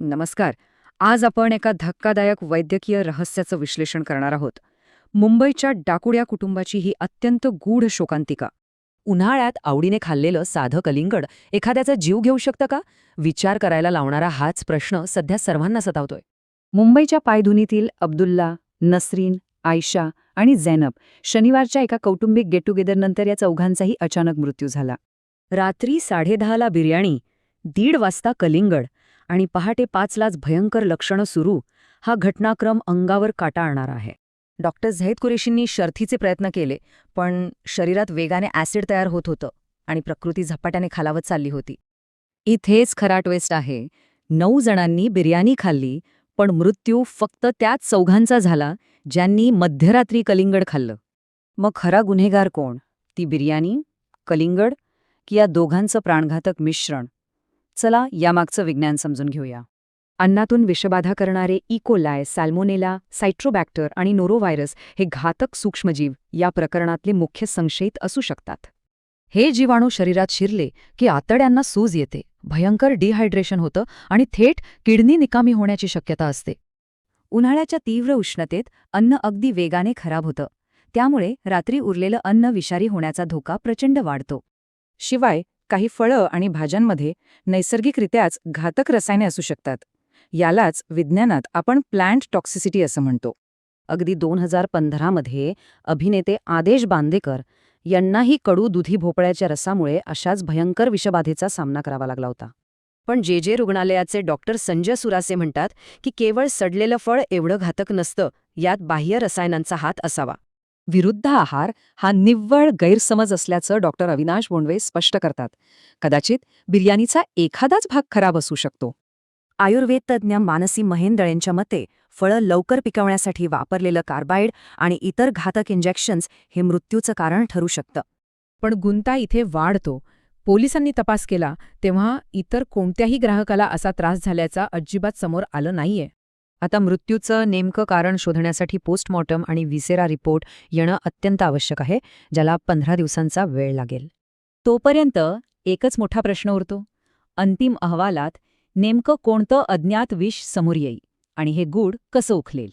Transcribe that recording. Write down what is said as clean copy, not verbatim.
नमस्कार. आज आपण एका धक्कादायक वैद्यकीय रहस्याचं विश्लेषण करणार आहोत. मुंबईच्या डाकुड्या कुटुंबाची ही अत्यंत गूढ शोकांतिका. उन्हाळ्यात आवडीने खाल्लेलं साधं कलिंगड एखाद्याचा जीव घेऊ शकतं का? विचार करायला लावणारा हाच प्रश्न सध्या सर्वांना सतावतोय. मुंबईच्या पायधुनीतील अब्दुल्ला, नसरीन, आयशा आणि झैनब शनिवारच्या एका कौटुंबिक गेट टुगेदरनंतर या चौघांचाही अचानक मृत्यू झाला. रात्री 10:30ला बिर्याणी, 1:30 वाजता कलिंगड आणि पहाटे 5लाच भयंकर लक्षणं सुरू. हा घटनाक्रम अंगावर काटा आणणारा आहे. डॉक्टर झैद कुरेशींनी शर्थीचे प्रयत्न केले, पण शरीरात वेगाने ॲसिड तयार होत होतं आणि प्रकृती झपाट्याने खालावत चालली होती. इथेच खरा ट्विस्ट आहे. 9 जणांनी बिर्याणी खाल्ली, पण मृत्यू फक्त त्याच चौघांचा झाला ज्यांनी मध्यरात्री कलिंगड खाल्लं. मग खरा गुन्हेगार कोण? ती बिर्याणी, कलिंगड की या दोघांचं प्राणघातक मिश्रण? चला यामागचं विज्ञान समजून घेऊया. अन्नातून विषबाधा करणारे इकोलाय, सॅल्मोनेला, सायट्रोबॅक्टर आणि नोरोव्हायरस हे घातक सूक्ष्मजीव या प्रकरणातले मुख्य संशयित असू शकतात. हे जीवाणू शरीरात शिरले की आतड्यांना सूज येते, भयंकर डिहायड्रेशन होतं आणि थेट किडनी निकामी होण्याची शक्यता असते. उन्हाळ्याच्या तीव्र उष्णतेत अन्न अगदी वेगाने खराब होतं. त्यामुळे रात्री उरलेलं अन्न विषारी होण्याचा धोका प्रचंड वाढतो. शिवाय काही फळं आणि भाज्यांमध्ये नैसर्गिकरित्याच घातक रसायने असू शकतात. यालाच विज्ञानात आपण प्लांट टॉक्सिसिटी असं म्हणतो. अगदी 2015मध्ये अभिनेते आदेश बांदेकर यांनाही कडू दुधी भोपळ्याच्या रसामुळे अशाच भयंकर विषबाधेचा सामना करावा लागला होता. पण जे रुग्णालयाचे डॉक्टर संजय सुरासे म्हणतात की केवळ सडलेलं फळ एवढं घातक नसतं, यात बाह्य रसायनांचा हात असावा. विरुद्ध आहार हा निव्वळ गैरसमज असल्याचं डॉक्टर अविनाश बोंडवे स्पष्ट करतात. कदाचित बिर्याणीचा एखादाच भाग खराब असू शकतो. आयुर्वेद तज्ज्ञ मानसी महेंदळेंच्या मते फळं लवकर पिकवण्यासाठी वापरलेलं कार्बाइड आणि इतर घातक इंजेक्शन्स हे मृत्यूचं कारण ठरू शकतं. पण गुंता इथे वाढतो. पोलिसांनी तपास केला तेव्हा इतर कोणत्याही ग्राहकाला असा त्रास झाल्याचा अजिबात समोर आलं नाहीये. आता मृत्यूचं नेमकं कारण शोधण्यासाठी पोस्टमॉर्टम आणि व्हिसेरा रिपोर्ट येणं अत्यंत आवश्यक आहे, ज्याला 15 दिवसांचा वेळ लागेल. तोपर्यंत एकच मोठा प्रश्न उरतो. अंतिम अहवालात नेमकं कोणतं अज्ञात विष समोर येईल आणि हे गूढ कसं उखलेल?